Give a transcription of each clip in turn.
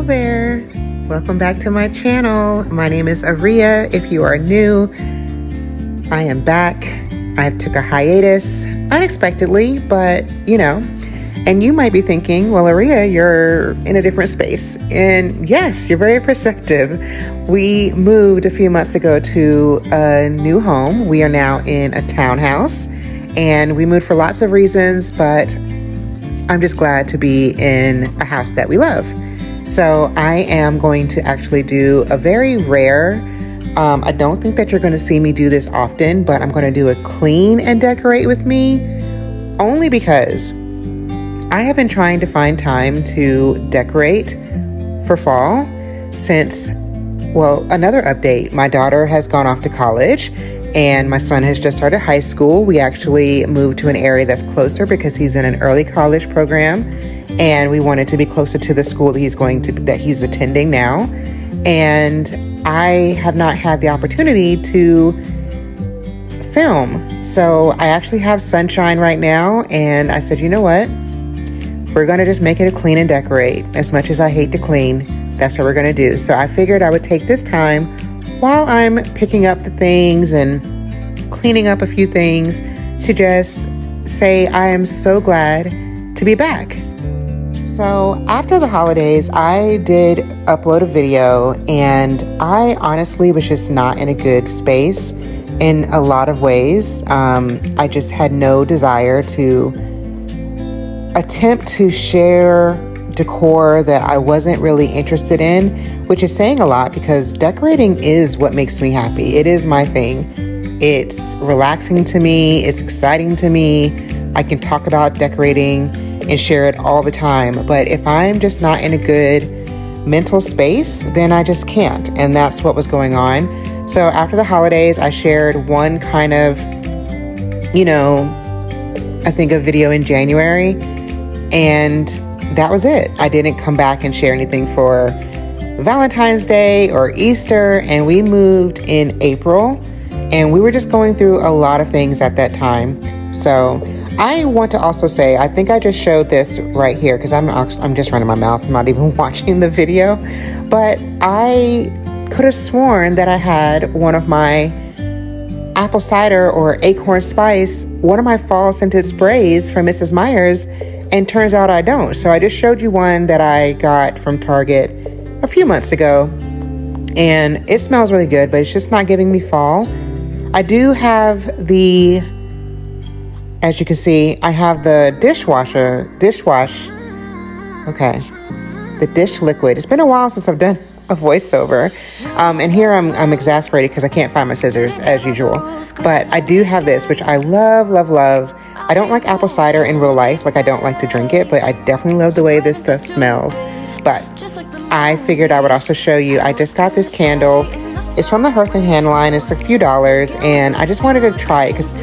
there, welcome back to my channel. My name is Aria. If you are new, I am back. I took a hiatus unexpectedly, but and you might be thinking, well, Aria, you're in a different space. And yes, you're very perceptive. We moved a few months ago to a new home. We are now in a townhouse, and we moved for lots of reasons, but I'm just glad to be in a house that we love. So I am going to actually do a very rare, I don't think that you're going to see me do this often, but I'm going to do a clean and decorate with me, only because I have been trying to find time to decorate for fall since, well, another update. My daughter has gone off to college and my son has just started high school. We actually moved to an area that's closer because he's in an early college program, and we wanted to be closer to the school that he's attending now. And I have not had the opportunity to film. So I actually have sunshine right now, and I said, you know what? We're gonna just make it a clean and decorate. As much as I hate to clean, that's what we're gonna do. So I figured I would take this time while I'm picking up the things and cleaning up a few things to just say I am so glad to be back. So after the holidays, I did upload a video, and I honestly was just not in a good space in a lot of ways. I just had no desire to attempt to share decor that I wasn't really interested in, which is saying a lot because decorating is what makes me happy. It is my thing. It's relaxing to me. It's exciting to me. I can talk about decorating and share it all the time. But if I'm just not in a good mental space, then I just can't. And that's what was going on. So after the holidays, I shared one kind of, I think a video in January, and that was it. I didn't come back and share anything for Valentine's Day or Easter, and we moved in April, and we were just going through a lot of things at that time. So I want to also say, I think I just showed this right here because I'm just running my mouth. I'm not even watching the video, but I could have sworn that I had one of my apple cider or acorn spice, one of my fall scented sprays from Mrs. Meyer's, and turns out I don't. So I just showed you one that I got from Target a few months ago, and it smells really good, but it's just not giving me fall. I do have as you can see, I have the dish liquid. It's been a while since I've done a voiceover. And here I'm exasperated because I can't find my scissors as usual. But I do have this, which I love, love, love. I don't like apple cider in real life. Like, I don't like to drink it, but I definitely love the way this stuff smells. But I figured I would also show you. I just got this candle. It's from the Hearth and Hand line. It's a few dollars, and I just wanted to try it because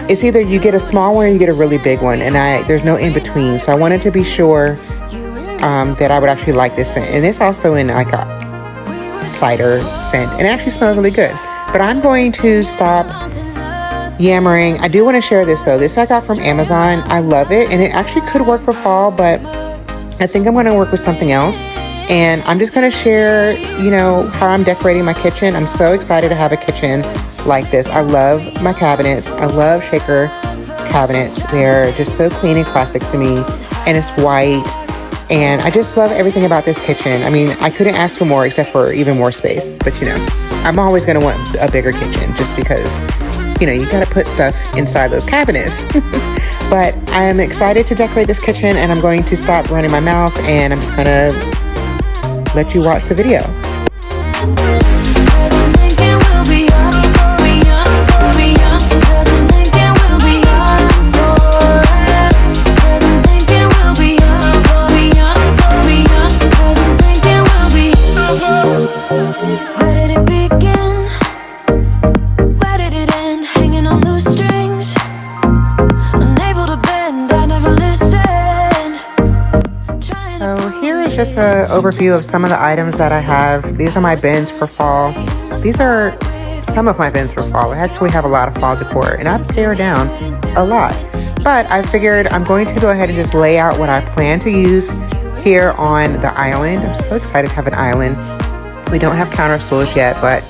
it's either you get a small one or you get a really big one, and there's no in between. So I wanted to be sure that I would actually like this scent. And it's also in like a cider scent, and it actually smells really good. But I'm going to stop yammering. I do want to share this though. This I got from Amazon. I love it, and it actually could work for fall, but I think I'm going to work with something else. And I'm just going to share, how I'm decorating my kitchen. I'm so excited to have a kitchen like this. I love my cabinets. I love shaker cabinets. They're just so clean and classic to me, and it's white. And I just love everything about this kitchen. I mean, I couldn't ask for more except for even more space. But, I'm always going to want a bigger kitchen just because, you got to put stuff inside those cabinets. But I am excited to decorate this kitchen, and I'm going to stop running my mouth, and I'm just going to let you watch the video. Just an overview of some of the items that I have. These are my bins for fall. These are some of my bins for fall. I actually have a lot of fall decor, and I've pared down a lot. But I figured I'm going to go ahead and just lay out what I plan to use here on the island. I'm so excited to have an island. We don't have counter stools yet, but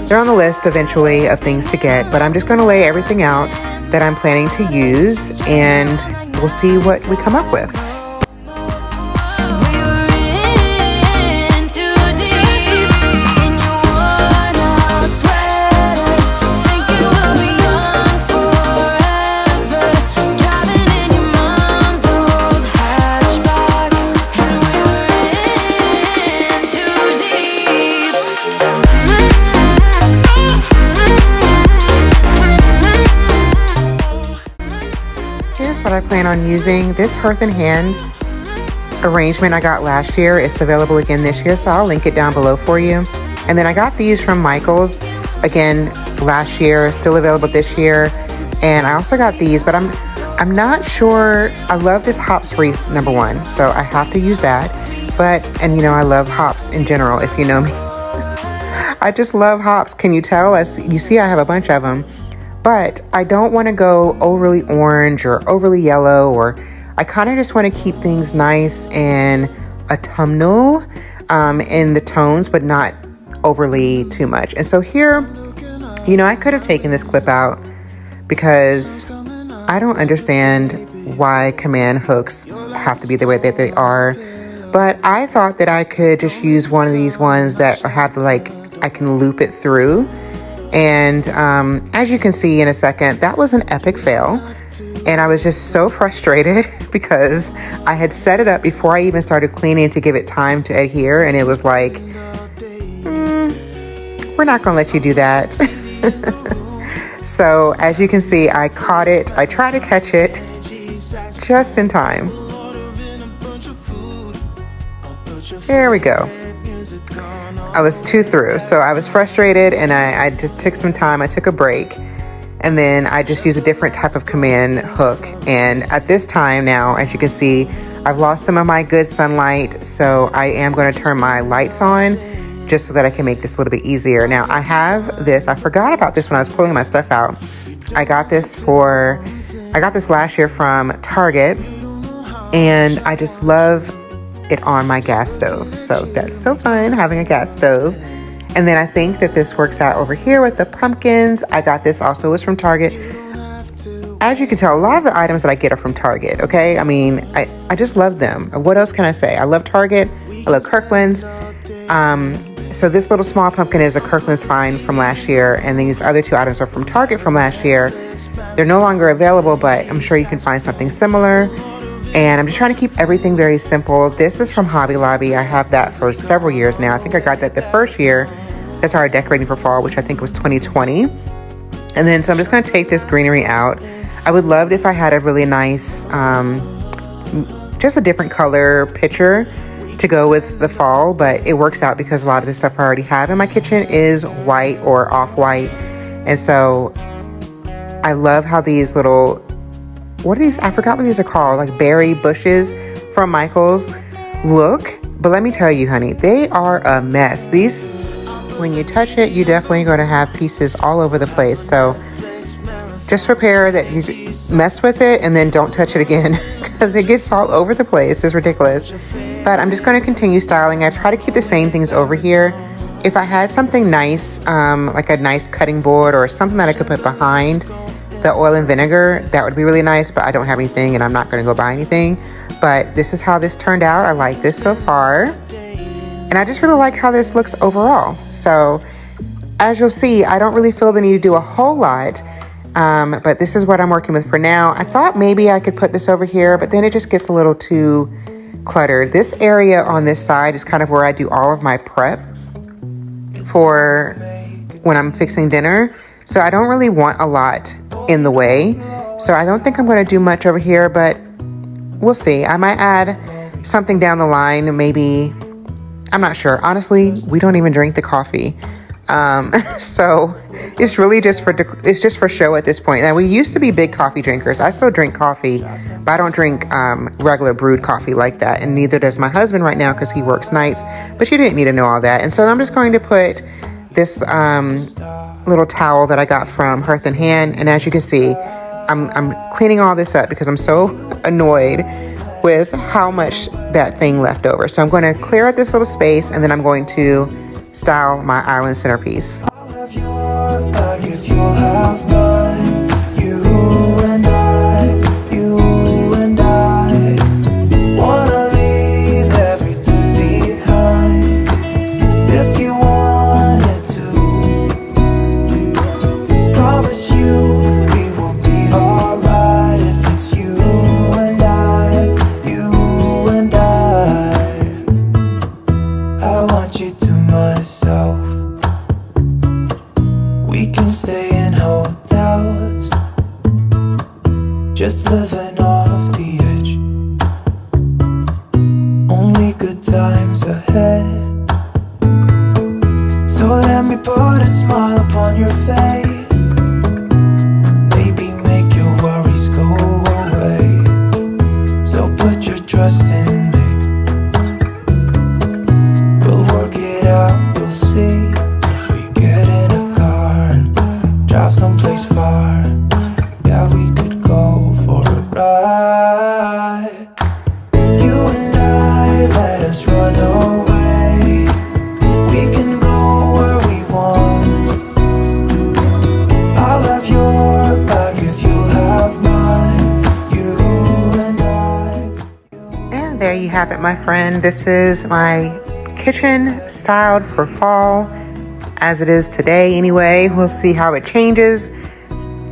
they're on the list eventually of things to get. But I'm just going to lay everything out that I'm planning to use, and we'll see what we come up with. What I plan on using. This Hearth and Hand arrangement I got last year. It's available again this year, so I'll link it down below for you. And then I got these from Michael's again last year, still available this year. And I also got these, but I'm not sure. I love this hops free number one, so I have to use that. And you know, I love hops in general, if you know me. I just love hops. Can you tell? As you see, I have a bunch of them. But I don't want to go overly orange or overly yellow, or I kind of just want to keep things nice and autumnal in the tones, but not overly too much. And so here, you know, I could have taken this clip out because I don't understand why command hooks have to be the way that they are. But I thought that I could just use one of these ones that have I can loop it through. And as you can see in a second, that was an epic fail. And I was just so frustrated because I had set it up before I even started cleaning to give it time to adhere. And it was like, we're not going to let you do that. So as you can see, I caught it. I tried to catch it just in time. There we go. I was two through, so I was frustrated, and I just took some time. I took a break, and then I just used a different type of command hook. And at this time now, as you can see, I've lost some of my good sunlight, so I am going to turn my lights on just so that I can make this a little bit easier. Now, I have this. I forgot about this when I was pulling my stuff out. I got this last year from Target, and I just love it on my gas stove. So that's so fun having a gas stove. And then I think that this works out over here with the pumpkins. I got this also was from Target. As you can tell, a lot of the items that I get are from Target, okay? I mean, I just love them. What else can I say? I love Target. I love Kirkland's. So this little small pumpkin is a Kirkland's find from last year, and these other two items are from Target from last year. They're no longer available, but I'm sure you can find something similar. And I'm just trying to keep everything very simple. This is from Hobby Lobby. I have that for several years now. I think I got that the first year I started decorating for fall, which I think was 2020. And then, so I'm just going to take this greenery out. I would love it if I had a really nice, just a different color picture to go with the fall, but it works out because a lot of the stuff I already have in my kitchen is white or off-white. And so I love how these little, what are these? I forgot what these are called, like berry bushes from Michael's look. But let me tell you, honey, they are a mess. These, when you touch it, you're definitely going to have pieces all over the place. So just prepare that you mess with it and then don't touch it again because it gets all over the place. It's ridiculous. But I'm just going to continue styling. I try to keep the same things over here. If I had something nice, like a nice cutting board or something that I could put behind the oil and vinegar, that would be really nice, but I don't have anything and I'm not going to go buy anything. But this is how this turned out. I like this so far. And I just really like how this looks overall. So as you'll see, I don't really feel the need to do a whole lot. But this is what I'm working with for now. I thought maybe I could put this over here, but then it just gets a little too cluttered. This area on this side is kind of where I do all of my prep for when I'm fixing dinner. So I don't really want a lot in the way. So I don't think I'm going to do much over here, but we'll see. I might add something down the line, maybe. I'm not sure. Honestly, we don't even drink the coffee. So it's really just for show at this point. Now, we used to be big coffee drinkers. I still drink coffee, but I don't drink regular brewed coffee like that. And neither does my husband right now because he works nights. But you didn't need to know all that. And so I'm just going to put this little towel that I got from Hearth and Hand. And as you can see, I'm cleaning all this up because I'm so annoyed with how much that thing left over. So I'm going to clear out this little space, and then I'm going to style my island centerpiece. Just living off the edge. Only good times ahead. So let me put a smile upon your face. Maybe make your worries go away. So put your trust in me. We'll work it out, you'll see. If we get in a car and drive someplace far, yeah, we could go for a ride. You and I, let us run away. We can go where we want. I'll have your back if you'll have mine. You and I. And there you have it, my friend. This is my kitchen styled for fall, as it is today anyway. We'll see how it changes.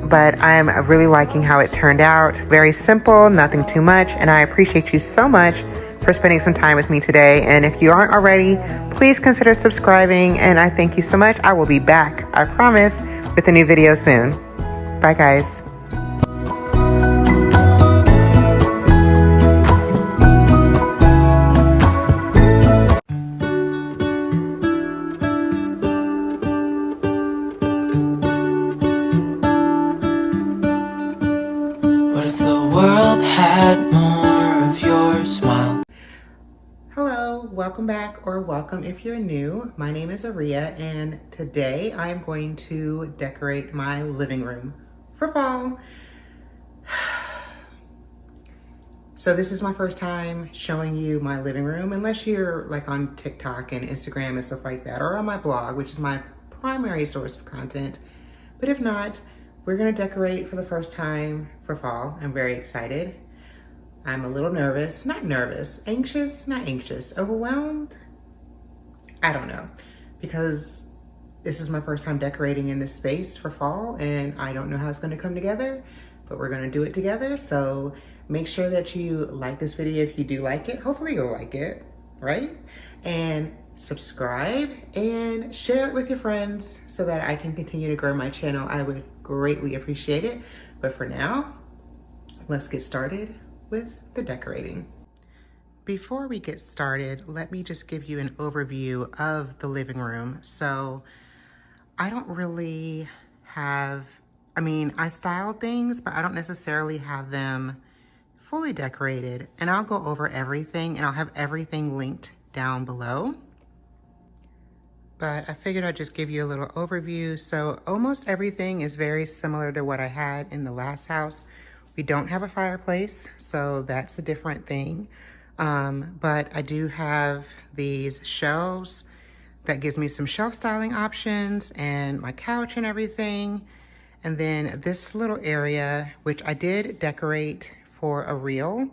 But I'm really liking how it turned out. Very simple, nothing too much. And I appreciate you so much for spending some time with me today. And if you aren't already, please consider subscribing. And I thank you so much. I will be back, I promise, with a new video soon. Bye, guys. Had more of your smile. Hello, welcome back, or welcome if you're new. My name is Aria, and today I am going to decorate my living room for fall. So this is my first time showing you my living room, unless you're like on TikTok and Instagram and stuff like that, or on my blog, which is my primary source of content. But if not, we're gonna decorate for the first time for fall. I'm very excited. I'm a little nervous, not nervous, anxious, not anxious, overwhelmed. I don't know, because this is my first time decorating in this space for fall, and I don't know how it's gonna come together, but we're gonna do it together. So make sure that you like this video if you do like it. Hopefully you'll like it, right? And subscribe and share it with your friends so that I can continue to grow my channel. I would greatly appreciate it. But for now, let's get started with the decorating. Before we get started, let me just give you an overview of the living room. So I don't really have, I style things, but I don't necessarily have them fully decorated. And I'll go over everything, and I'll have everything linked down below. But I figured I'd just give you a little overview. So almost everything is very similar to what I had in the last house. We don't have a fireplace, so that's a different thing. But I do have these shelves that gives me some shelf styling options, and my couch and everything. And then this little area, which I did decorate for a reel,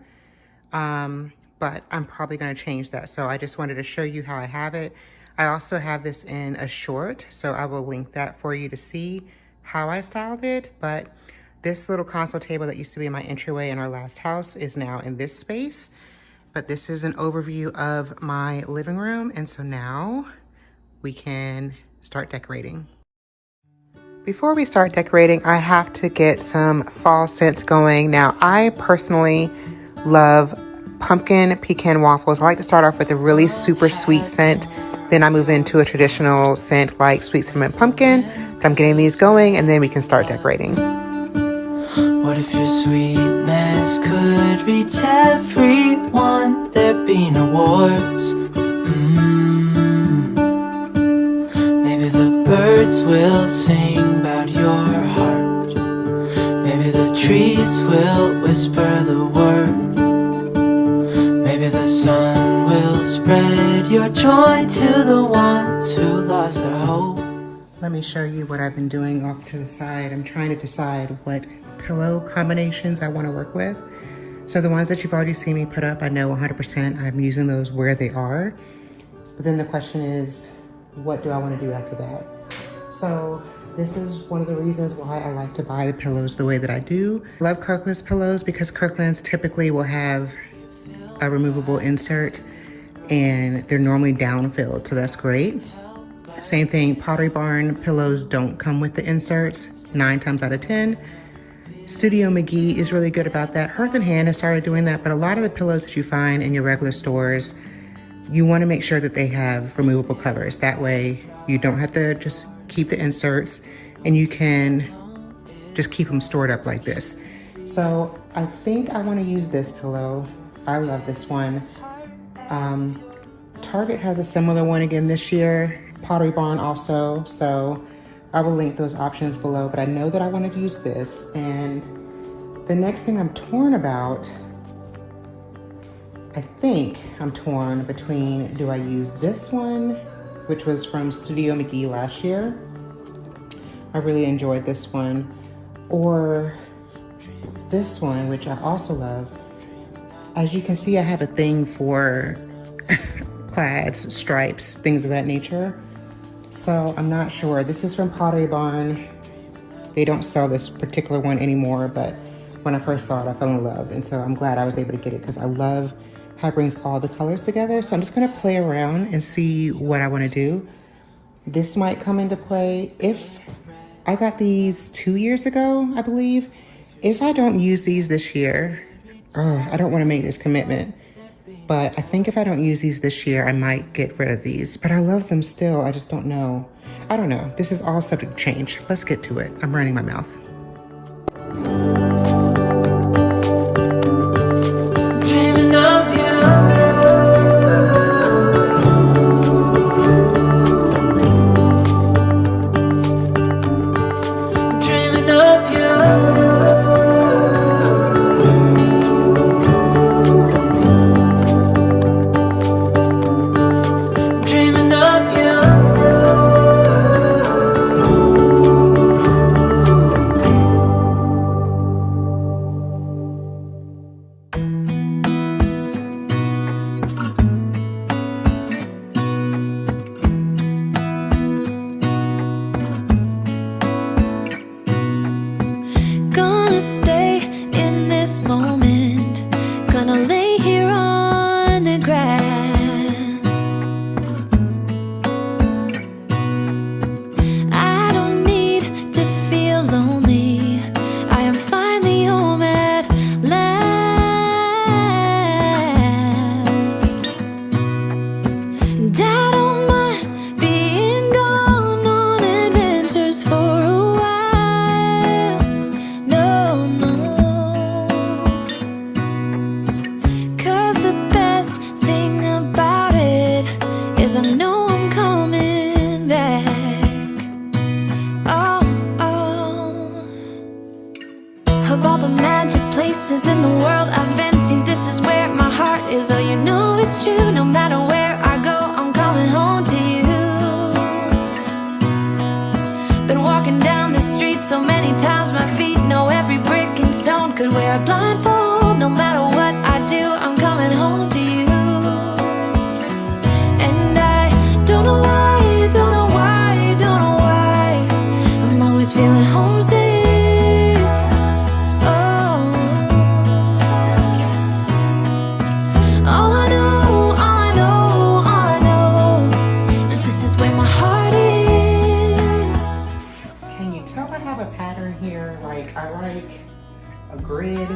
but I'm probably gonna change that. So I just wanted to show you how I have it. I also have this in a short, so I will link that for you to see how I styled it. But this little console table that used to be in my entryway in our last house is now in this space. But this is an overview of my living room. And so now we can start decorating. Before we start decorating, I have to get some fall scents going. Now, I personally love pumpkin pecan waffles. I like to start off with a really super sweet scent. Then I move into a traditional scent like sweet cinnamon pumpkin. But I'm getting these going, and then we can start decorating. What if your sweetness could reach everyone? There'd be no wars. Maybe the birds will sing about your heart. Maybe the trees will whisper the word. sun will spread your joy to the ones who lost their hope. Let me show you what I've been doing off to the side. I'm trying to decide what pillow combinations I want to work with. So the ones that you've already seen me put up, I know 100% I'm using those where they are. But then the question is, what do I want to do after that? So this is one of the reasons why I like to buy the pillows the way that I do. I love Kirkland's pillows because Kirkland's typically will have a removable insert and they're normally down-filled, so that's great. Same thing, Pottery Barn pillows don't come with the inserts 9 times out of 10. Studio McGee is really good about that. Hearth and Hand has started doing that, but a lot of the pillows that you find in your regular stores, you want to make sure that they have removable covers. That way you don't have to just keep the inserts and you can just keep them stored up like this. So I think I want to use this pillow. I love this one. Target has a similar one again this year. Pottery Barn also. So I will link those options below, but I know that I wanted to use this. And the next thing I'm torn about, I think I'm torn between, do I use this one, which was from Studio McGee last year. I really enjoyed this one. Or this one, which I also love. As you can see, I have a thing for plaids, stripes, things of that nature. So I'm not sure. This is from Pottery Barn. They don't sell this particular one anymore, but when I first saw it, I fell in love. And so I'm glad I was able to get it because I love how it brings all the colors together. So I'm just gonna play around and see what I wanna do. This might come into play if I got these 2 years ago, I believe. If I don't use these this year, I don't wanna make this commitment. But I think if I don't use these this year, I might get rid of these. But I love them still, I just don't know. I don't know, this is all subject to change. Let's get to it. I'm running my mouth. Dreaming of you. Dreaming of you. Of all the magic places in the world I've been to, this is where my heart is. Oh, you know it's true. No matter where I go, I'm coming home to you. Been walking down the street so many times, my feet know every brick and stone. Could wear a blindfold. No matter what I do, I'm coming home to you. And I don't know why, don't know why, don't know why I'm always feeling homesick. Grid.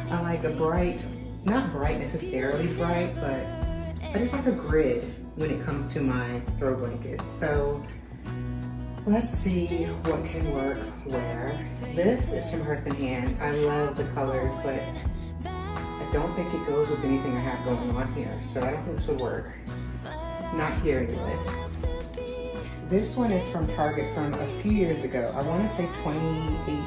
I like a bright, not bright necessarily bright, but I just like a grid when it comes to my throw blankets. So let's see what can work where. This is from Hearth and Hand. I love the colors, but I don't think it goes with anything I have going on here. So I don't think this would work. Not here anyway. This one is from Target from a few years ago. I want to say 2019.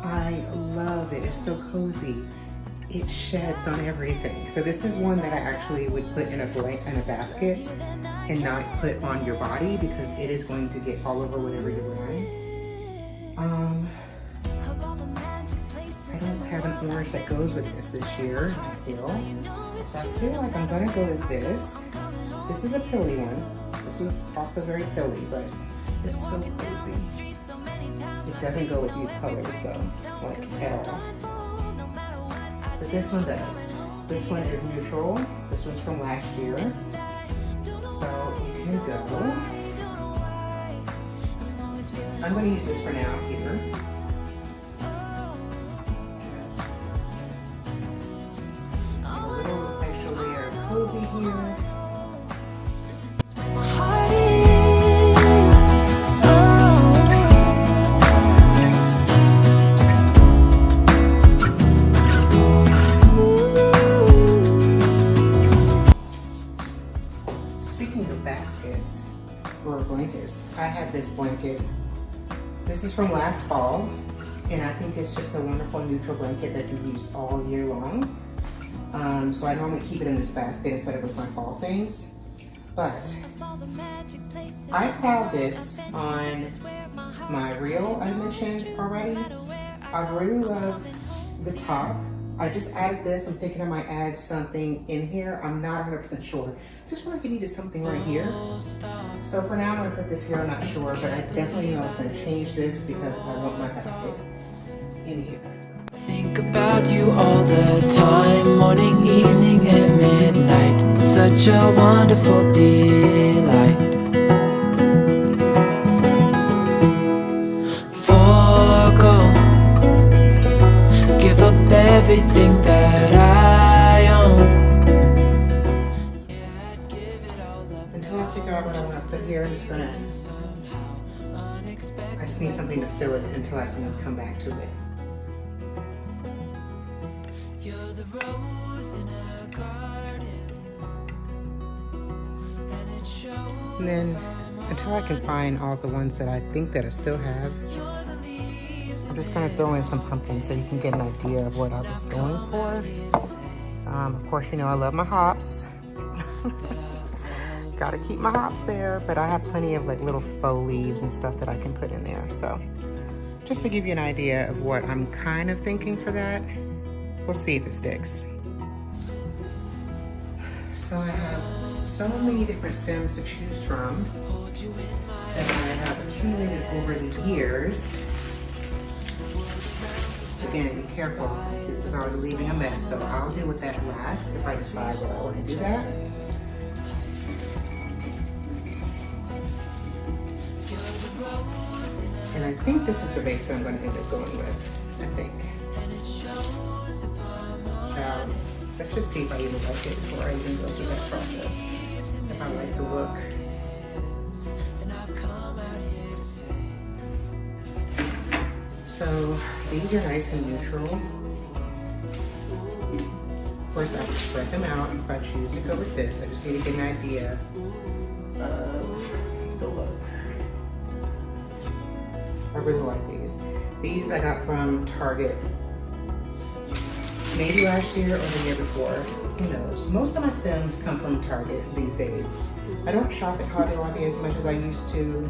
I love it. It's so cozy. it sheds on everything. So this is one that I actually would put in a basket and not put on your body because it is going to get all over whatever you're wearing. I don't have an orange that goes with this year, I feel. So I feel like I'm gonna go with this. This is a pilly one. This is also very pilly, but it's so cozy. It doesn't go with these colors though, like at all. But this one does. This one is neutral. This one's from last year. So it can go. I'm gonna use this for now here. Cozy here. Speaking of baskets or blankets, I have this blanket. This is from last fall, and I think it's just a wonderful neutral blanket that you use all year long. So I normally keep it in this basket instead of with my fall things. But I styled this on my reel I mentioned already. I really love the top. I just added this. I'm thinking I might add something in here. I'm not 100% sure. Just feel like it needed something right here. So for now, I'm gonna put this here. I'm not sure, but I definitely know I was gonna change this because I want my basket in here. Think about you all the time, morning, evening, and midnight. Such a wonderful delight. Forgo, give up everything that I own. Yeah, I'd give it all up. Until I figure out what I want to put here, I'm just gonna. I just need something to fill it until I can come back to it. You're the rose in a garden, and it shows. And then until I can find all the ones that I think that I still have, I'm just gonna throw in some pumpkins so you can get an idea of what I was going for. Of course, you know I love my hops. Gotta keep my hops there, but I have plenty of like little faux leaves and stuff that I can put in there. So just to give you an idea of what I'm kind of thinking for that. We'll see if it sticks. So I have so many different stems to choose from that I have accumulated over the years. Again, be careful because this is already leaving a mess, so I'll deal with that last if I decide that I want to do that. And I think this is the base that I'm going to end up going with, I think. Let's just see if I even like it before I even go through that process. If I like the look. So these are nice and neutral. Of course, I can spread them out if I choose to go with this. I just need to get an idea of the look. I really like these. These I got from Target. Maybe last year or the year before, who knows. Most of my stems come from Target these days. I don't shop at Hobby Lobby as much as I used to.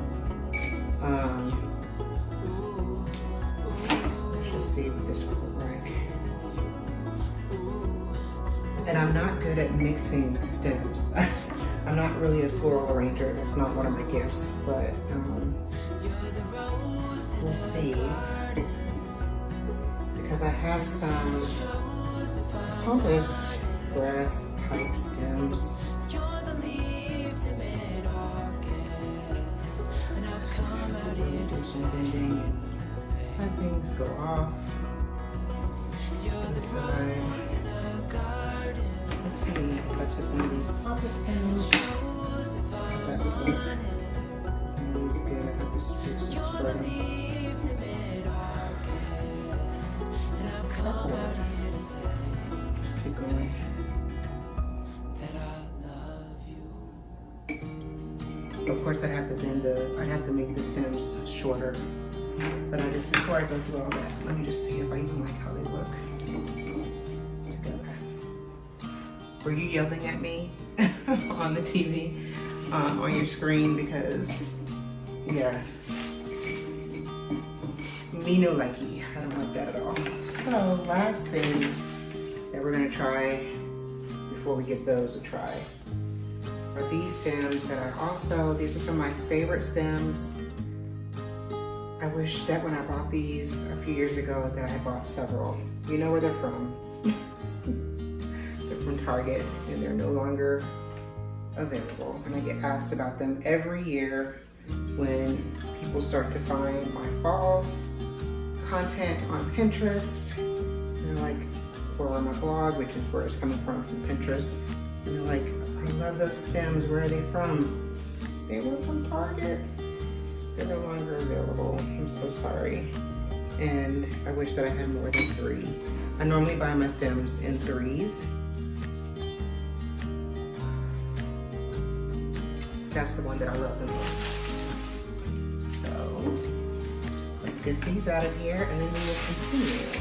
Let's just see what this would look like. And I'm not good at mixing stems. I'm not really a floral arranger. That's not one of my gifts, but we'll see. Because I have some pampas grass type stems. So I'm going to do some bending and let things go off. This side. Let's see if I took one of these pampas stems. That would work. Smells good. I got this juice and spreading. Just keep going. Of course, I'd have to I'd have to make the stems shorter. But before I go through all that, let me just see if I even like how they look Were you yelling at me on the TV, on your screen? Because, yeah, me no likey. I don't like that at all. So last thing that we're gonna try before we give those a try are these stems that these are some of my favorite stems. I wish that when I bought these a few years ago that I had bought several. You know where they're from. They're from Target and they're no longer available. And I get asked about them every year when people start to find my fall content on Pinterest. And they're like, or on my blog, which is where it's coming from Pinterest. And they're like, I love those stems, where are they from? They were from Target. They're no longer available. I'm so sorry. And I wish that I had more than 3. I normally buy my stems in 3s. That's the one that I love the most. So let's get these out of here and then we will continue.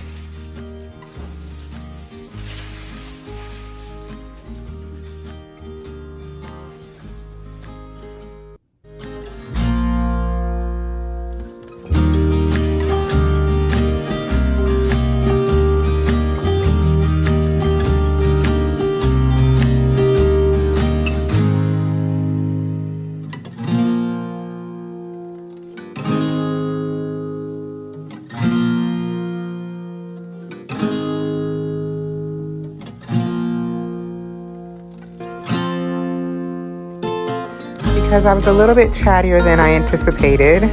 Because I was a little bit chattier than I anticipated,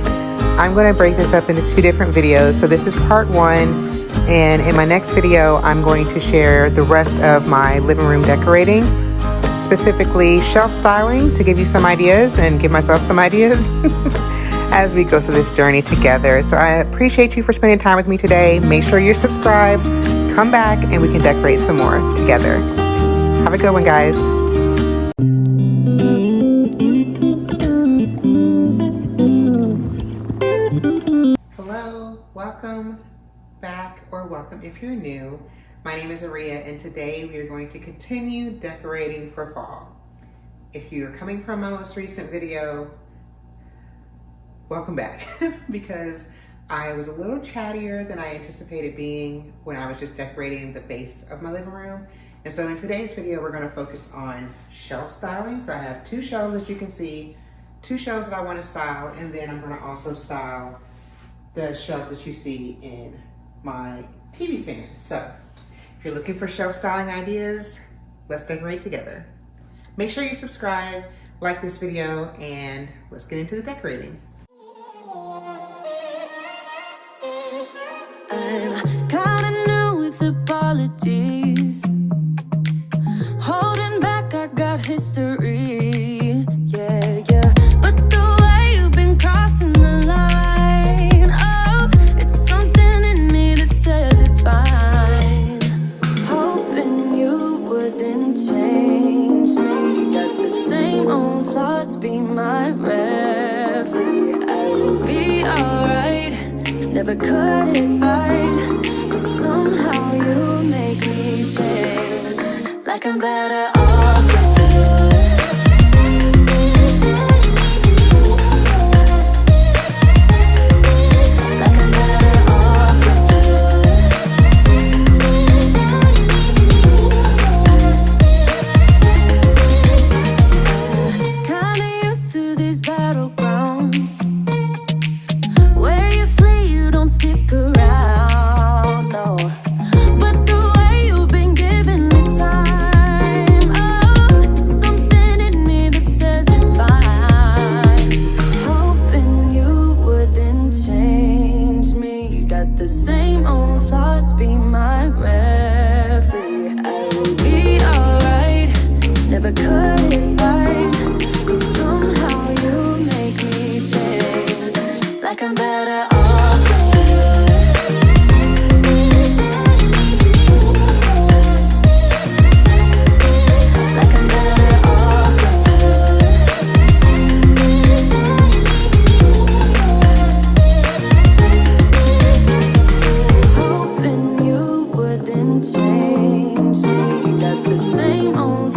I'm going to break this up into 2 different videos. So this is part 1, and in my next video, I'm going to share the rest of my living room decorating, specifically shelf styling, to give you some ideas and give myself some ideas as we go through this journey together. So I appreciate you for spending time with me today. Make sure you're subscribed, come back, and we can decorate some more together. Have a good one, guys. Welcome back, or welcome if you're new. My name is Aria, and today we are going to continue decorating for fall. If you're coming from my most recent video, welcome back, because I was a little chattier than I anticipated being when I was just decorating the base of my living room. And so in today's video, we're going to focus on shelf styling. So I have 2 shelves, as you can see, 2 shelves that I want to style, and then I'm going to also style the shelves that you see in my TV stand. So if you're looking for shelf styling ideas, let's decorate together. Make sure you subscribe, like this video, and let's get into the decorating. I'm kinda new with apologies. Holding back, I got history. Yeah, yeah. But the way you've been crossing the line, oh, it's something in me that says it's fine. Hoping you wouldn't change me. Got the same old thoughts, be my referee. I will be alright. Never cut it right, but somehow you make me change. Like I'm better off with you. Like I'm better off with you. Kinda used to these battlegrounds where you flee, you don't stick around, no. But the way you've been giving me time, oh, it's something in me that says it's fine. Hoping you wouldn't change me. Got the same old thoughts, be my referee. I will be alright, never cut it right, but somehow you make me change. Like I'm better off with you. Like I'm better off with you. Hoping you wouldn't change me. Got the same old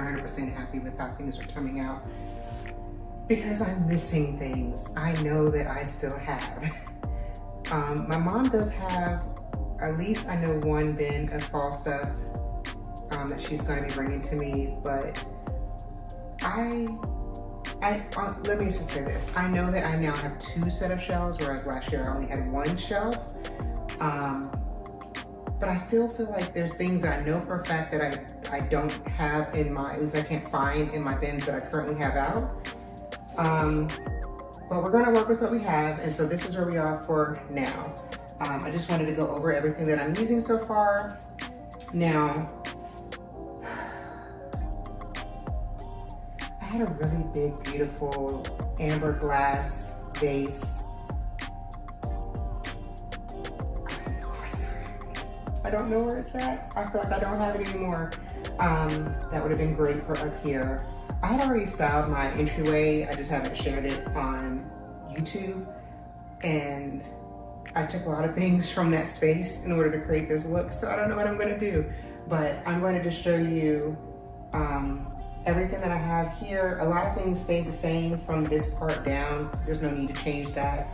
100% happy with how things are turning out because I'm missing things. I know that I still have. My mom does have, at least I know, one bin of fall stuff that she's going to be bringing to me, but let me just say this. I know that I now have 2 set of shelves, whereas last year I only had 1 shelf. But I still feel like there's things that I know for a fact that I don't have in my, at least I can't find in my bins that I currently have out. But we're gonna work with what we have, and so this is where we are for now. I just wanted to go over everything that I'm using so far. Now, I had a really big, beautiful amber glass vase. I don't know where it's at. I feel like I don't have it anymore. That would have been great for up here. I had already styled my entryway. I just haven't shared it on YouTube. And I took a lot of things from that space in order to create this look. So I don't know what I'm gonna do, but I'm going to just show you everything that I have here. A lot of things stay the same from this part down. There's no need to change that.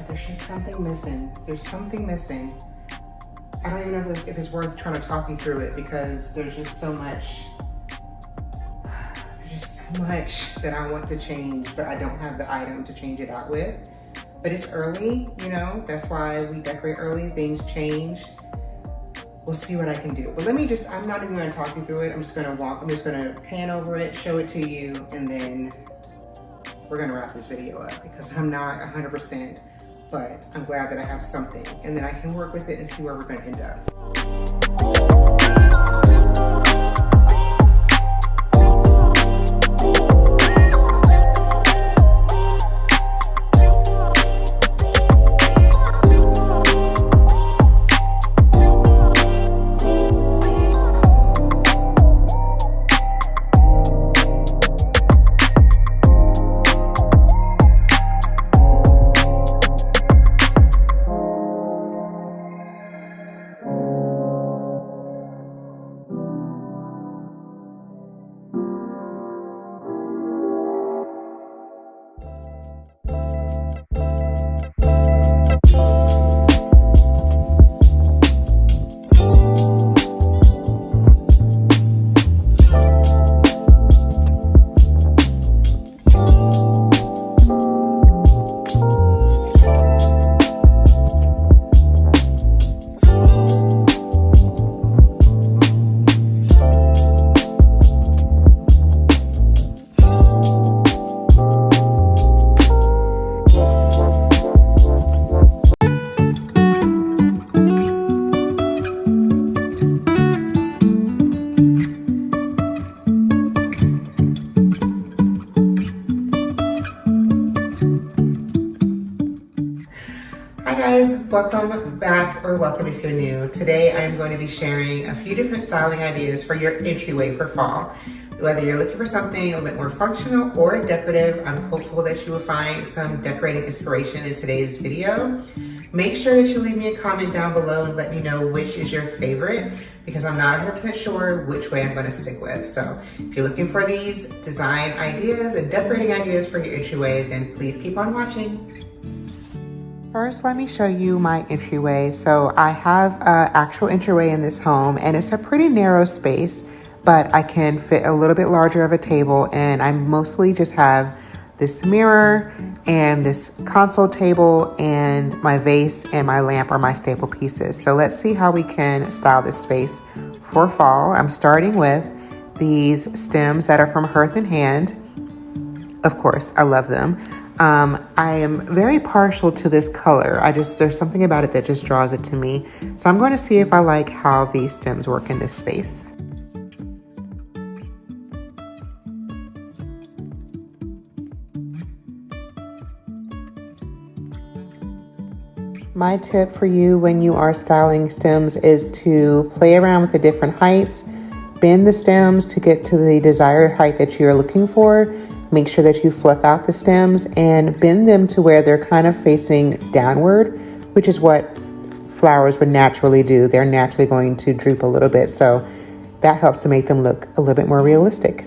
There's just something missing. There's something missing. I don't even know if it's worth trying to talk you through it because there's just so much. There's just so much that I want to change, but I don't have the item to change it out with. But it's early, you know, that's why we decorate early, things change. We'll see what I can do. But let me just, I'm not even gonna talk you through it. I'm just gonna pan over it, show it to you, and then we're gonna wrap this video up because I'm not 100%. But I'm glad that I have something, and then I can work with it and see where we're gonna end up. Welcome back, or welcome if you're new. Today I'm going to be sharing a few different styling ideas for your entryway for fall. Whether you're looking for something a little bit more functional or decorative, I'm hopeful that you will find some decorating inspiration in today's video. Make sure that you leave me a comment down below and let me know which is your favorite, because I'm not 100% sure which way I'm going to stick with. So if you're looking for these design ideas and decorating ideas for your entryway, then please keep on watching. First, let me show you my entryway. So I have an actual entryway in this home, and it's a pretty narrow space, but I can fit a little bit larger of a table, and I mostly just have this mirror and this console table, and my vase and my lamp are my staple pieces. So let's see how we can style this space for fall. I'm starting with these stems that are from Hearth and Hand. Of course, I love them. I am very partial to this color. There's something about it that just draws it to me. So I'm going to see if I like how these stems work in this space. My tip for you when you are styling stems is to play around with the different heights, bend the stems to get to the desired height that you're looking for. Make sure that you fluff out the stems and bend them to where they're kind of facing downward, which is what flowers would naturally do. They're naturally going to droop a little bit. So that helps to make them look a little bit more realistic.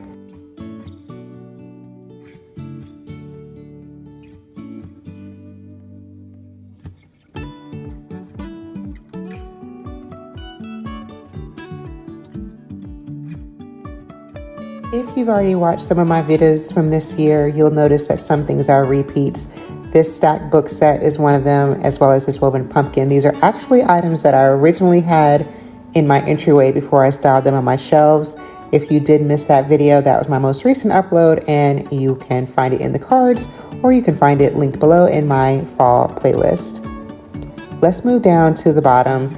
If you've already watched some of my videos from this year, you'll notice that some things are repeats. This stacked book set is one of them, as well as this woven pumpkin. These are actually items that I originally had in my entryway before I styled them on my shelves. If you did miss that video, that was my most recent upload, and you can find it in the cards, or you can find it linked below in my fall playlist. Let's move down to the bottom.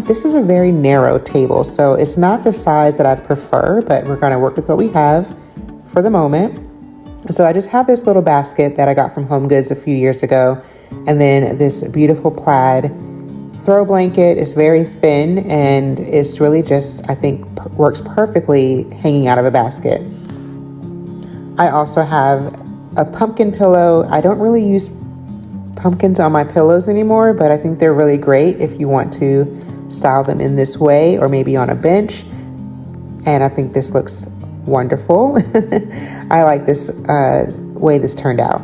This is a very narrow table, so it's not the size that I'd prefer, but we're gonna work with what we have for the moment. So I just have this little basket that I got from Home Goods a few years ago, and then this beautiful plaid throw blanket. Is very thin, and it's really just, I think, works perfectly hanging out of a basket. I also have a pumpkin pillow. I don't really use pumpkins on my pillows anymore, but I think they're really great if you want to style them in this way, or maybe on a bench. And I think this looks wonderful. I like this way this turned out.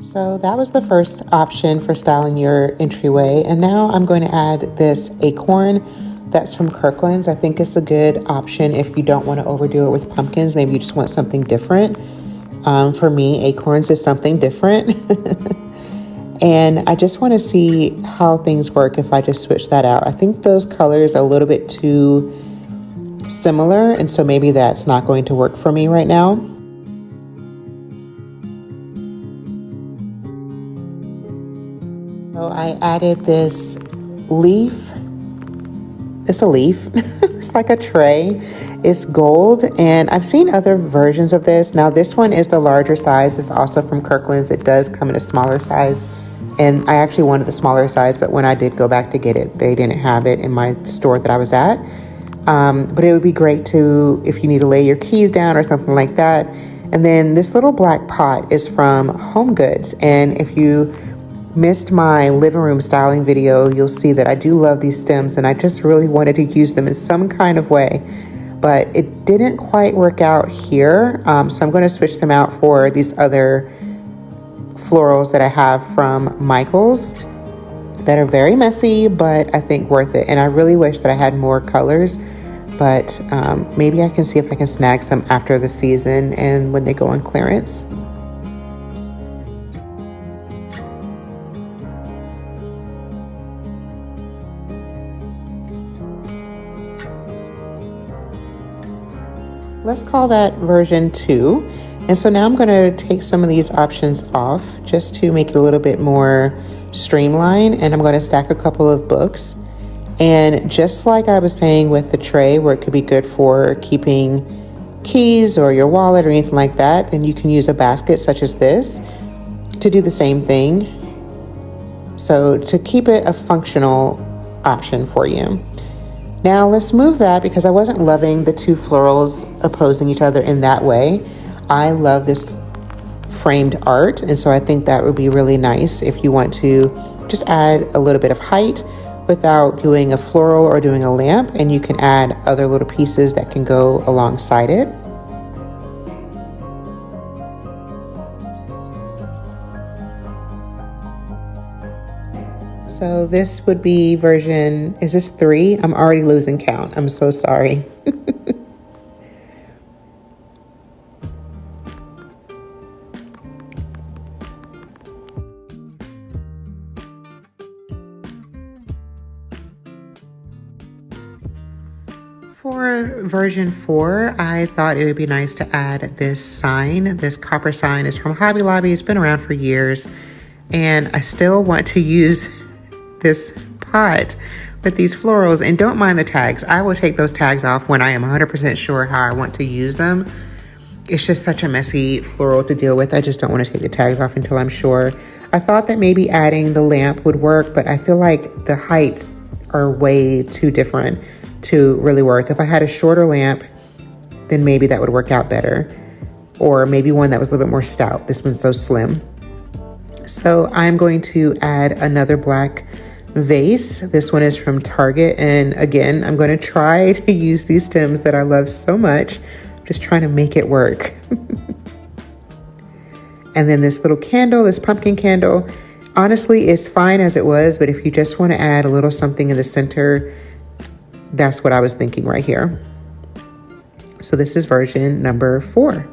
So that was the first option for styling your entryway. And now I'm going to add this acorn that's from Kirkland's. I think it's a good option if you don't want to overdo it with pumpkins. Maybe you just want something different. For me, acorns is something different. And I just want to see how things work if I just switch that out. I think those colors are a little bit too similar, and so maybe that's not going to work for me right now. So I added this leaf. It's a leaf. It's like a tray. It's gold, and I've seen other versions of this. Now this one is the larger size. It's also from Kirkland's. It does come in a smaller size, and I actually wanted the smaller size, but when I did go back to get it, they didn't have it in my store that I was at. But it would be great to, if you need to lay your keys down or something like that. And then this little black pot is from Home Goods, and if you missed my living room styling video, you'll see that I do love these stems, and I just really wanted to use them in some kind of way, but it didn't quite work out here. So I'm going to switch them out for these other florals that I have from Michael's that are very messy, but I think worth it. And I really wish that I had more colors, but maybe I can see if I can snag some after the season and when they go on clearance. Let's call that version 2. And so now I'm going to take some of these options off just to make it a little bit more streamlined. And I'm going to stack a couple of books. And just like I was saying with the tray, where it could be good for keeping keys or your wallet or anything like that, then you can use a basket such as this to do the same thing. So to keep it a functional option for you. Now let's move that, because I wasn't loving the two florals opposing each other in that way. I love this framed art, and so I think that would be really nice if you want to just add a little bit of height without doing a floral or doing a lamp, and you can add other little pieces that can go alongside it. So this would be version, is this 3? I'm already losing count. I'm so sorry. For version 4, I thought it would be nice to add this sign. This copper sign is from Hobby Lobby. It's been around for years, and I still want to use this pot with these florals, and don't mind the tags. I will take those tags off when I am 100% sure how I want to use them. it's just such a messy floral to deal with. I just don't want to take the tags off until I'm sure. I thought that maybe adding the lamp would work, but I feel like the heights are way too different to really work. If I had a shorter lamp, then maybe that would work out better. Or maybe one that was a little bit more stout. This one's so slim. So I'm going to add another black vase. This one is from Target. And again, I'm going to try to use these stems that I love so much. I'm just trying to make it work. And then this little candle, this pumpkin candle, honestly, it's fine as it was. But if you just want to add a little something in the center, that's what I was thinking right here. So this is version number 4.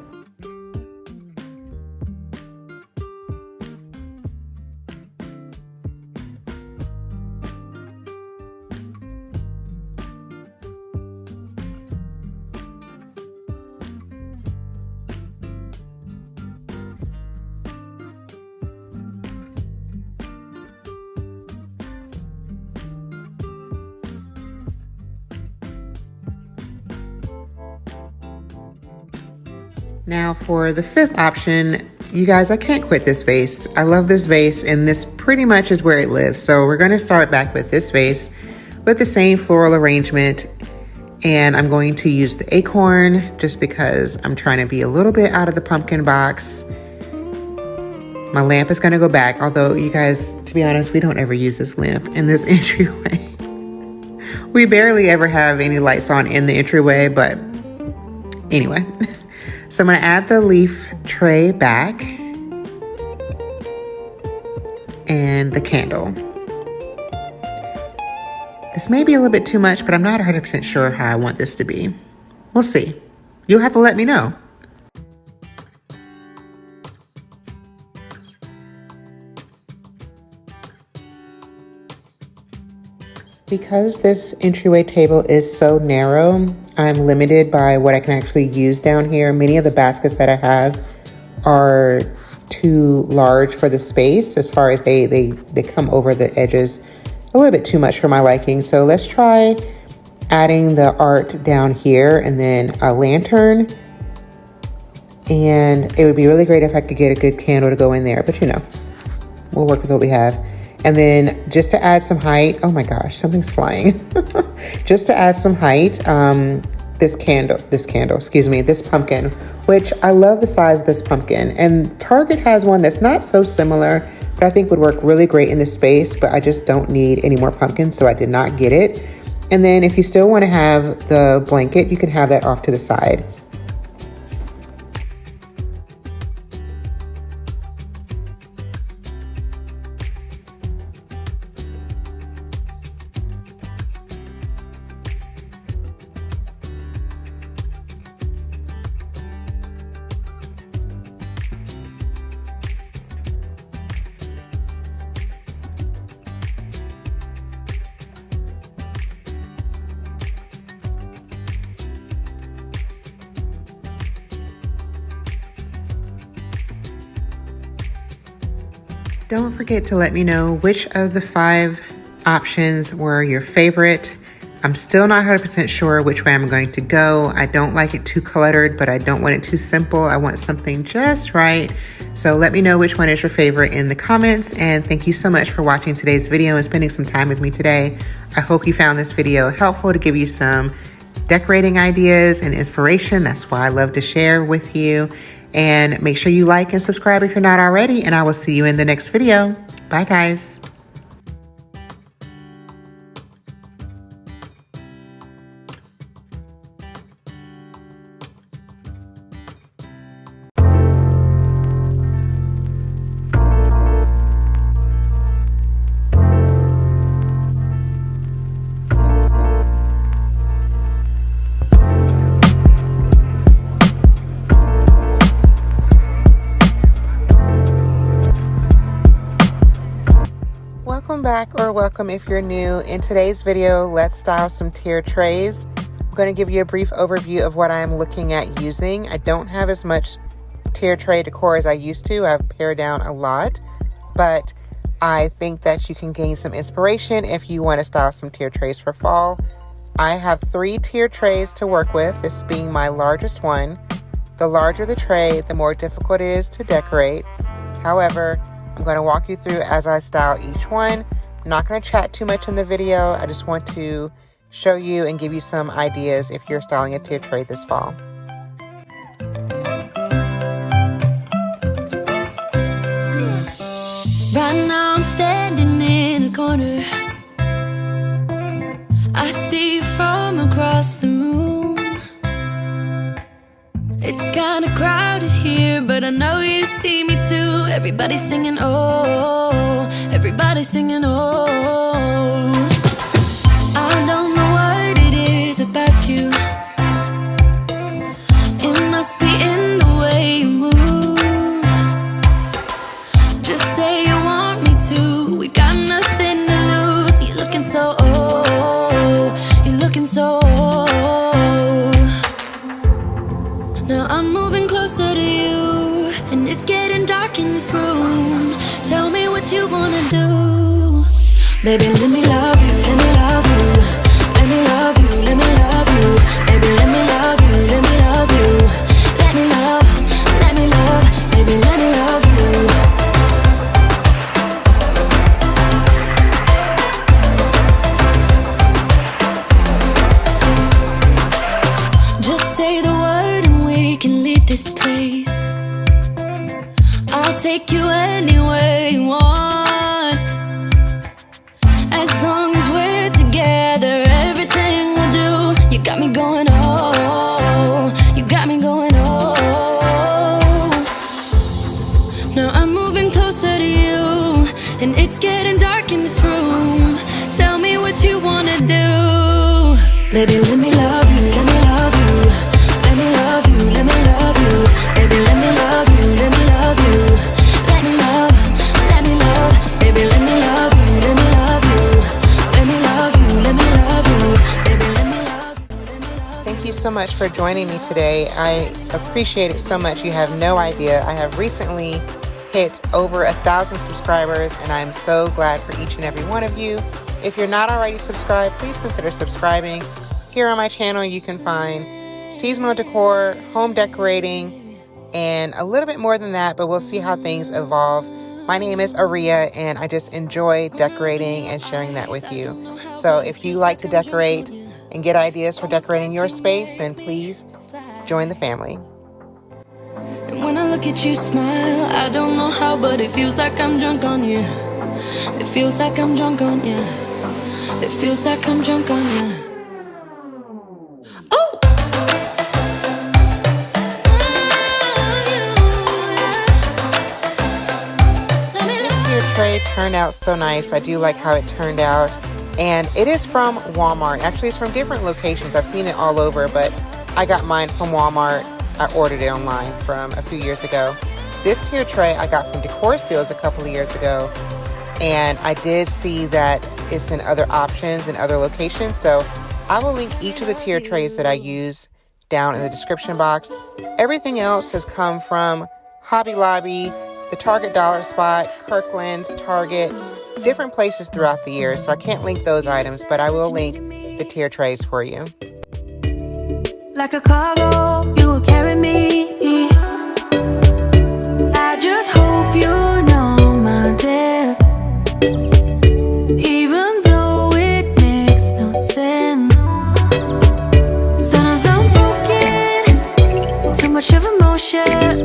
Now for the 5th option, you guys, I can't quit this vase. I love this vase, and this pretty much is where it lives. So we're going to start back with this vase with the same floral arrangement. And I'm going to use the acorn just because I'm trying to be a little bit out of the pumpkin box. My lamp is going to go back, although you guys, to be honest, we don't ever use this lamp in this entryway. We barely ever have any lights on in the entryway, but anyway. So I'm going to add the leaf tray back and the candle. This may be a little bit too much, but I'm not 100% sure how I want this to be. We'll see. You'll have to let me know. Because this entryway table is so narrow, I'm limited by what I can actually use down here. Many of the baskets that I have are too large for the space as far as they come over the edges a little bit too much for my liking. So let's try adding the art down here and then a lantern. And it would be really great if I could get a good candle to go in there, but you know, we'll work with what we have. And then just to add some height, oh my gosh, something's flying. Just to add some height, this pumpkin, which I love the size of this pumpkin. And Target has one that's not so similar, but I think would work really great in this space, but I just don't need any more pumpkins, so I did not get it. And then if you still want to have the blanket, you can have that off to the side. Don't forget to let me know which of the 5 options were your favorite. I'm still not 100% sure which way I'm going to go. I don't like it too cluttered, but I don't want it too simple. I want something just right. So let me know which one is your favorite in the comments. And thank you so much for watching today's video and spending some time with me today. I hope you found this video helpful to give you some decorating ideas and inspiration. That's why I love to share with you. And make sure you like and subscribe if you're not already, and I will see you in the next video. Bye, guys. Welcome back, or welcome if you're new. In today's video, let's style some tier trays. I'm going to give you a brief overview of what I'm looking at using. I don't have as much tier tray decor as I used to. I've pared down a lot, but I think that you can gain some inspiration if you want to style some tier trays for fall. I have 3 tier trays to work with, this being my largest one. The larger the tray, the more difficult it is to decorate. However, I'm going to walk you through as I style each one. I'm not going to chat too much in the video. I just want to show you and give you some ideas if you're styling a tier tray this fall. Right now I'm standing in a corner. I see you from across the room. It's kinda crowded here, but I know you see me too. Everybody's singing, oh, everybody's singing, oh. I don't know what it is about you. It must be in the way you move. Just say you want me to. We got nothing to lose. You're looking so old. You're looking so old. Now I'm moving closer to you, and it's getting dark in this room. Tell me what you wanna do. Baby, let me love you, let me love you. Let me love you, let me love you. Baby, let me love you, let me love you. Let me love, baby, let me love you. Just say the word and we can leave this place. I'll take you anywhere you want. As long as we're together, everything we'll do. You got me going, oh, you got me going, oh. Now I'm moving closer to you, and it's getting dark in this room. Tell me what you wanna do. Baby, let me love you, let me love you. Let me love you, let me love you. Baby, let me love you, let me love you. Let me love, baby, let me love you, let me love you. Let me love you, let me love you. Baby, let me love you, let me love you. Thank you so much for joining me today. I appreciate it so much. You have no idea. I have recently hit over 1,000 subscribers, and I'm so glad for each and every one of you. If you're not already subscribed, please consider subscribing. Here on my channel, you can find seasonal decor, home decorating, and a little bit more than that, but we'll see how things evolve. My name is Aria, and I just enjoy decorating and sharing that with you. So if you like to decorate and get ideas for decorating your space, then please join the family. And when I look at you smile, I don't know how, but it feels like I'm drunk on you. It feels like I'm drunk on you. It feels like I'm drunk on you. Oh! This tier tray turned out so nice. I do like how it turned out. And it is from Walmart. Actually, it's from different locations. I've seen it all over, but I got mine from Walmart. I ordered it online from a few years ago. This tier tray I got from Decor Steals a couple of years ago. And I did see that it's in other options in other locations. So I will link each of the tier trays that I use down in the description box. Everything else has come from Hobby Lobby, the Target Dollar Spot, Kirkland's, Target, different places throughout the year. So I can't link those items, but I will link the tier trays for you. Like a cargo, you will carry me. I just hope you know my depth. Even though it makes no sense. Sometimes I'm broken, too much of emotions.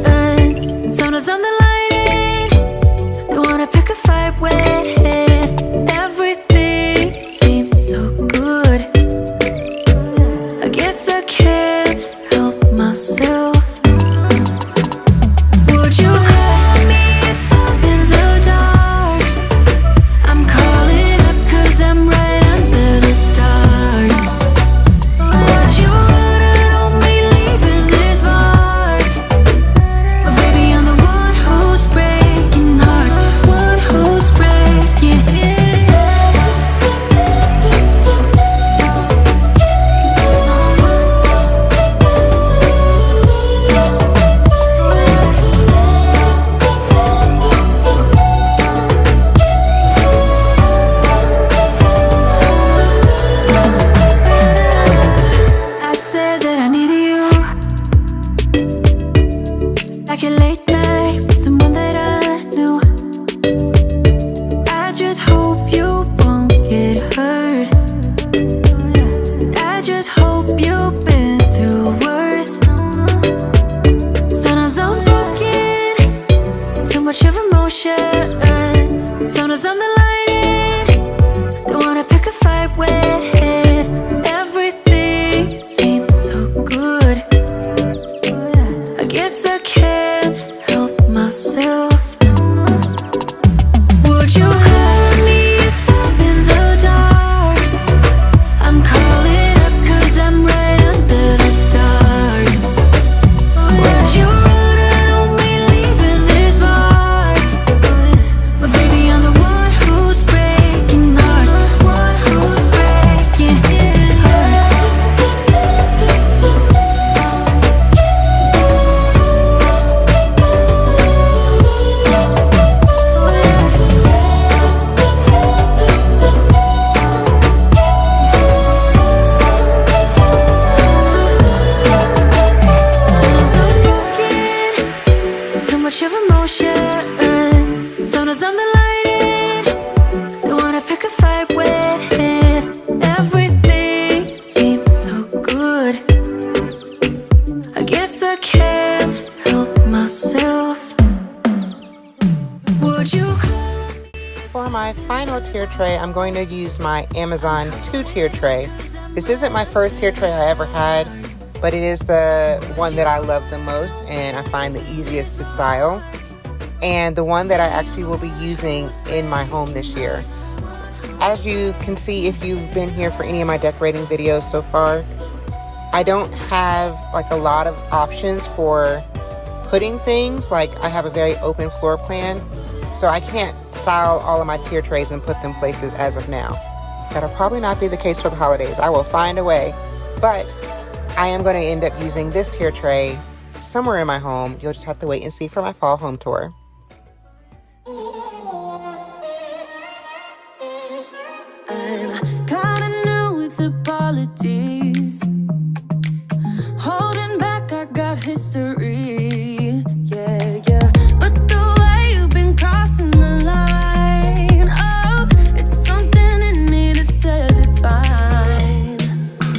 Sometimes I'm the lightning, the one I pick a fight with. Everything seems so good. I guess I can't help myself. Would you call me if I'm in the dark? I'm calling up 'cause I'm right under the stars. Would you run and hold me leaving this mark? But baby, I'm the one who's breaking hearts, one who's breaking as I'm the lighting, don't wanna pick a fight with. Everything seems so good. I guess I can't help myself. Would you hurt me if I'm in the dark? I'm calling up 'cause I'm right under the stars. Would you run on me leaving this mark? But baby, I'm the one who's breaking hearts, one who's breaking hearts. Too much of emotions. Sometimes I'm the lighting, don't wanna pick a fight with. Everything seems so good. I guess I can't help myself. Would you For my final tier tray, I'm going to use my Amazon 2-tier tray. This isn't my first tier tray I ever had, but it is the one that I love the most and I find the easiest to style, and the one that I actually will be using in my home this year. As you can see, if you've been here for any of my decorating videos so far, I don't have like a lot of options for putting things. Like, I have a very open floor plan, so I can't style all of my tier trays and put them places as of now. That'll probably not be the case for the holidays. I will find a way, but I am going to end up using this tier tray somewhere in my home. You'll just have to wait and see for my fall home tour. I'm kinda new with apologies. Holding back, I got history. Yeah, yeah. But the way you've been crossing the line, oh, it's something in me that says it's fine.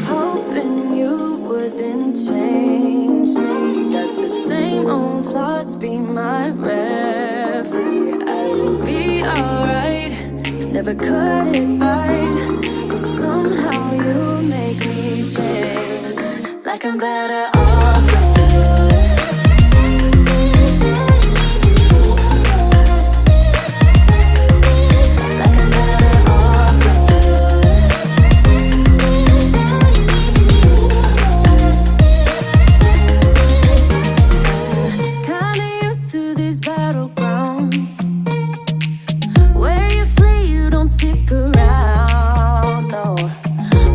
Hoping you wouldn't change me. Got the same old thoughts, be my referee. I will be alright. Never cut it right, but somehow you make me change. Like I'm better off with you. Like I'm better off with you. Kinda used to these battlegrounds where you flee, you don't stick around, no.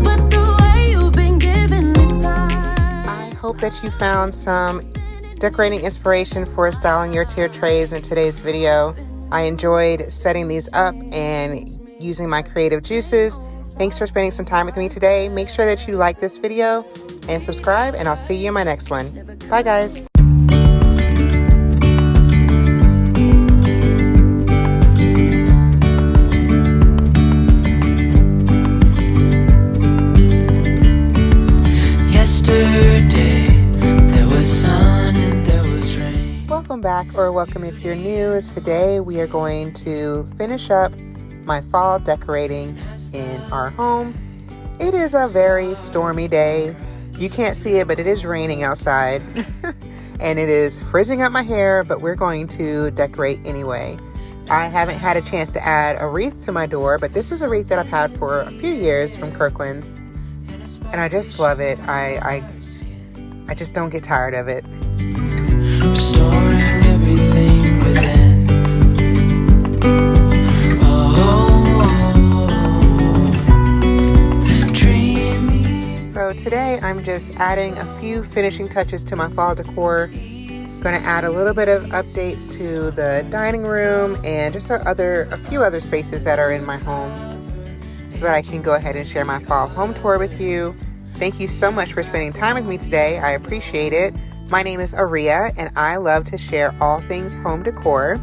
But the way you've been giving me time. I hope that you found some decorating inspiration for styling your tier trays in today's video. I enjoyed setting these up and using my creative juices. Thanks for spending some time with me today. Make sure that you like this video and subscribe, and I'll see you in my next one. Bye, guys. Welcome back, or welcome if you're new. Today we are going to finish up my fall decorating in our home. It is a very stormy day. You can't see it, but it is raining outside and it is frizzing up my hair, but we're going to decorate anyway. I haven't had a chance to add a wreath to my door, but this is a wreath that I've had for a few years from Kirkland's, and I just love it. I just don't get tired of it. Restoring everything within. Dreamy. So today I'm just adding a few finishing touches to my fall decor. Going to add a little bit of updates to the dining room and just a few other spaces that are in my home, so that I can go ahead and share my fall home tour with you. Thank you so much for spending time with me today. I appreciate it. My name is Aria, and I love to share all things home decor,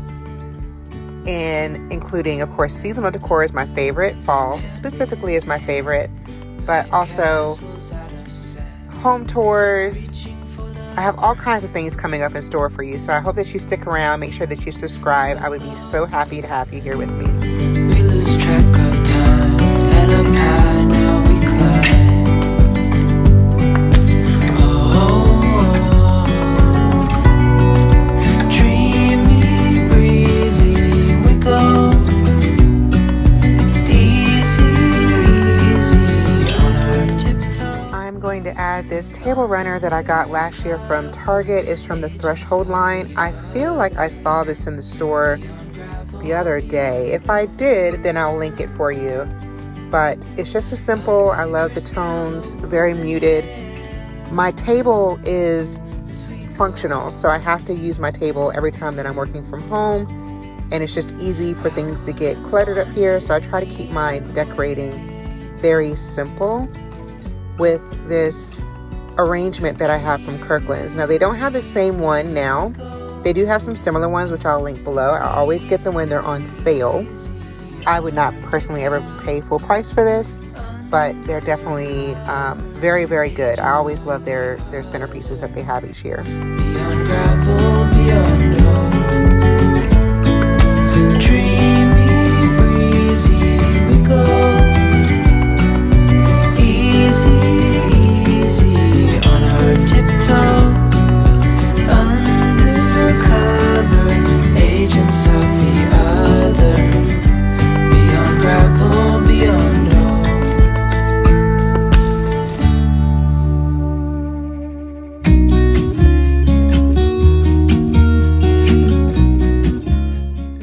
and including, of course, seasonal decor is my favorite. Fall specifically is my favorite, but also home tours, I have all kinds of things coming up in store for you, so I hope that you stick around. Make sure that you subscribe. I would be so happy to have you here with me. We lose track of time, head up high, now we climb. Oh, dreamy, breezy, we go. Easy, easy on our tiptoes. I'm going to add this table runner that I got last year from Target. It's from the Threshold line. I feel like I saw this in the store the other day. If I did, then I'll link it for you. But it's just a simple, I love the tones, very muted. My table is functional, so I have to use my table every time that I'm working from home, and it's just easy for things to get cluttered up here, so I try to keep my decorating very simple with this arrangement that I have from Kirkland's. Now, they don't have the same one now. They do have some similar ones, which I'll link below. I always get them when they're on sale. I would not personally ever pay full price for this, but they're definitely very, very good. I always love their centerpieces that they have each year. Beyond gravel, beyond road. Dreamy, breezy, we go. Easy, easy on our tiptoes. Undercover agents of the other. Beyond gravel, beyond road.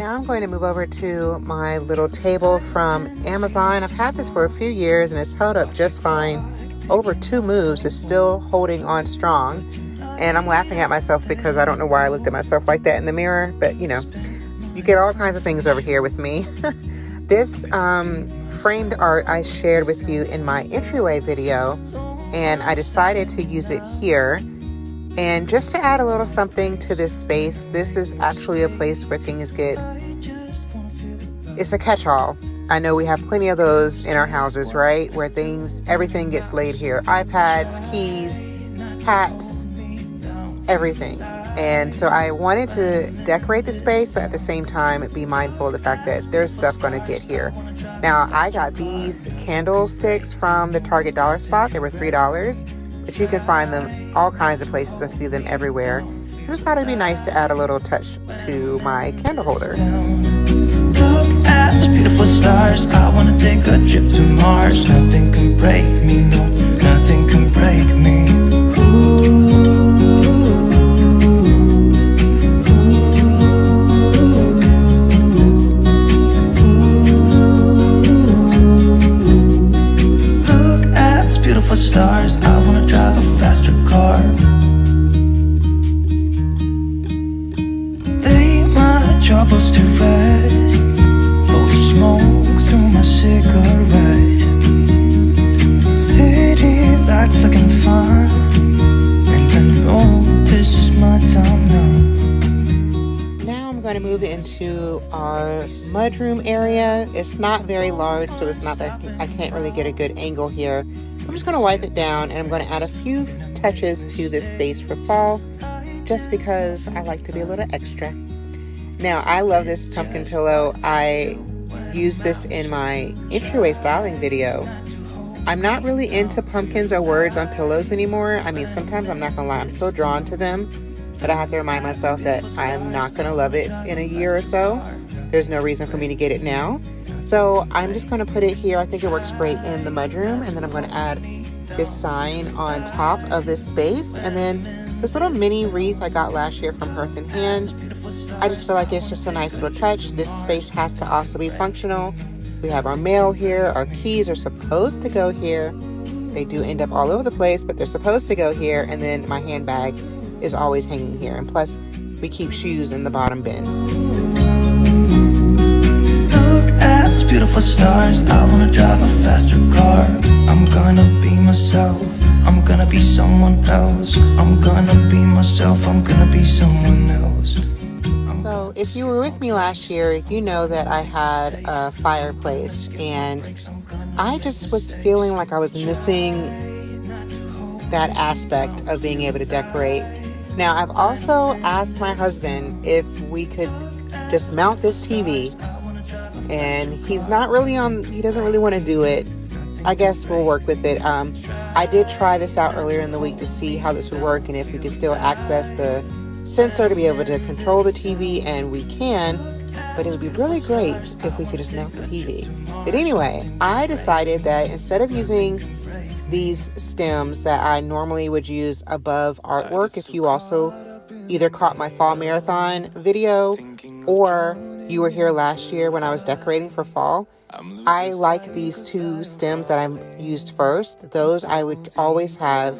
I'm going to move over to my little table from Amazon. I've had this for a few years and it's held up just fine. Over 2 moves, it's still holding on strong. And I'm laughing at myself because I don't know why I looked at myself like that in the mirror, but you know, you get all kinds of things over here with me. This framed art I shared with you in my Entryway video, and I decided to use it here. And just to add a little something to this space, this is actually a place where things get, it's a catch-all. I know we have plenty of those in our houses, right? Where everything gets laid here. iPads, keys, hats, everything. And so I wanted to decorate the space, but at the same time be mindful of the fact that there's stuff going to get here. Now, I got these candlesticks from the Target dollar spot. They were $3. But you can find them all kinds of places. I see them everywhere. I just thought it'd be nice to add a little touch to my candle holder. Look at those beautiful stars. I wanna take a trip to Mars. Nothing can break me, no, nothing can break me. Look at those beautiful stars. I wanna drive a faster car. Lay my troubles to rest. Blow the smoke through my cigarette. City lights looking fine, and I know this is my time now. Now I'm going to move into our mudroom area. It's not very large, so it's not that I can't really get a good angle here. I'm just going to wipe it down, and I'm going to add a few touches to this space for fall, just because I like to be a little extra. Now, I love this pumpkin pillow. I used this in my Entryway styling video. I'm not really into pumpkins or words on pillows anymore. I mean, sometimes I'm not gonna lie, I'm still drawn to them, but I have to remind myself that I'm not gonna love it in a year or so. There's no reason for me to get it now. So I'm just gonna put it here. I think it works great in the mudroom, and then I'm gonna add this sign on top of this space, and then this little mini wreath I got last year from Hearth and Hand. I just feel like it's just a nice little touch. This space has to also be functional. We have our mail here. Our keys are supposed to go here. They do end up all over the place, but they're supposed to go here. And then my handbag is always hanging here. And plus, we keep shoes in the bottom bins. Look at those beautiful stars. I wanna drive a faster car. I'm gonna be myself. I'm gonna be someone else. I'm gonna be myself. I'm gonna be someone else. So if you were with me last year, you know that I had a fireplace, and I just was feeling like I was missing that aspect of being able to decorate Now, I've also asked my husband if we could just mount this TV, and he's not really he doesn't really want to do it. I guess we'll work with it. I did try this out earlier in the week to see how this would work and if we could still access the sensor to be able to control the TV, and we can, but it would be really great if we could just mount the TV. But anyway, I decided that instead of using these stems that I normally would use above artwork, if you also either caught my fall marathon video or you were here last year when I was decorating for fall, I like these two stems that I used first. Those I would always have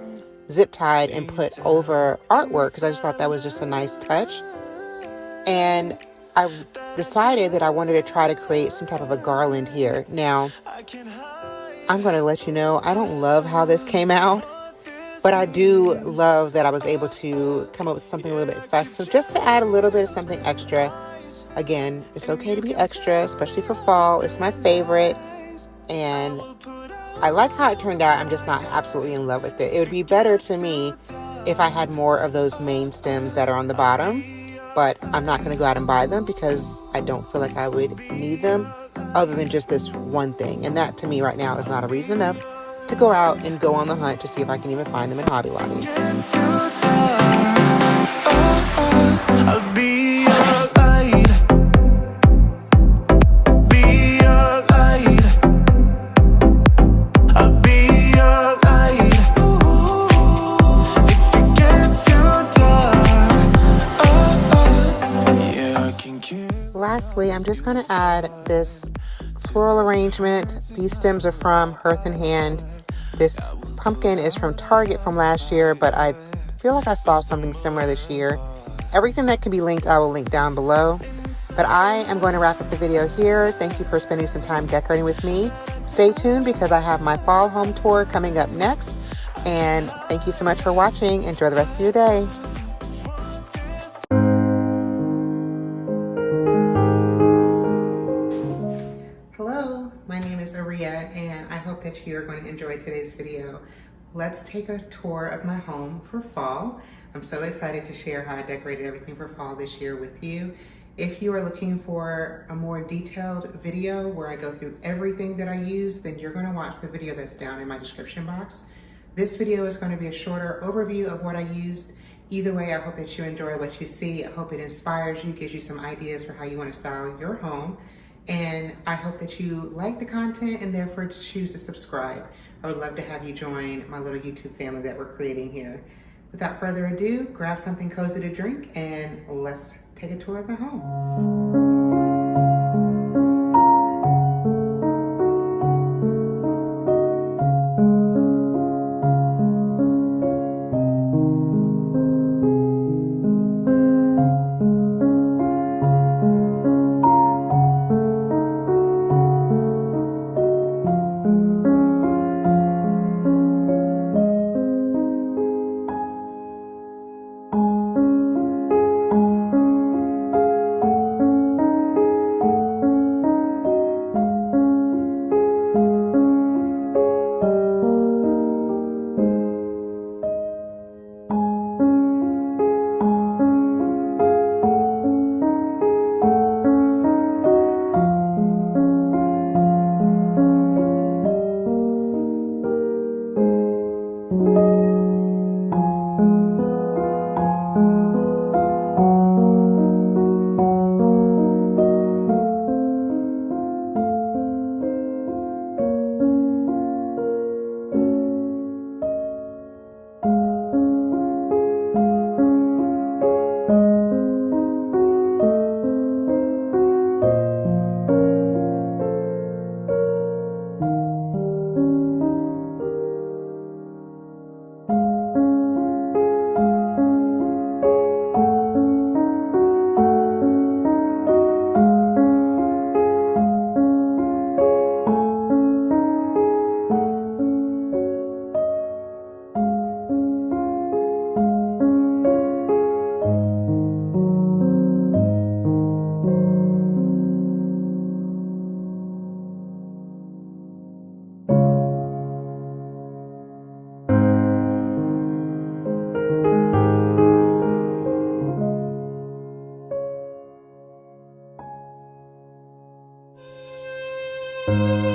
zip tied and put over artwork because I just thought that was just a nice touch. And I decided that I wanted to try to create some type of a garland here. Now, I'm going to let you know, I don't love how this came out, but I do love that I was able to come up with something a little bit festive just to add a little bit of something extra. Again, it's okay to be extra, especially for fall. It's my favorite, and I like how it turned out. I'm just not absolutely in love with it. It would be better to me if I had more of those main stems that are on the bottom, but I'm not going to go out and buy them because I don't feel like I would need them other than just this one thing. And that to me right now is not a reason enough to go out and go on the hunt to see if I can even find them in Hobby Lobby. I'll be your light. Be your light. I'll be your light. If it gets too dark, yeah, I can kill. Lastly, I'm just going to add this floral arrangement. These stems are from Hearth and Hand. This pumpkin is from Target from last year, but I feel like I saw something similar this year. Everything that can be linked, I will link down below. But I am going to wrap up the video here. Thank you for spending some time decorating with me. Stay tuned because I have my fall home tour coming up next. And thank you so much for watching. Enjoy the rest of your day. Hello, my name is Aria, and I hope that you are going to enjoy today's video. Let's take a tour of my home for fall. I'm so excited to share how I decorated everything for fall this year with you. If you are looking for a more detailed video where I go through everything that I use, then you're going to watch the video that's down in my description box. This video is going to be a shorter overview of what I used. Either way, I hope that you enjoy what you see. I hope it inspires you, gives you some ideas for how you want to style your home. And I hope that you like the content and therefore choose to subscribe. I would love to have you join my little YouTube family that we're creating here. Without further ado, grab something cozy to drink and let's take a tour of my home. you.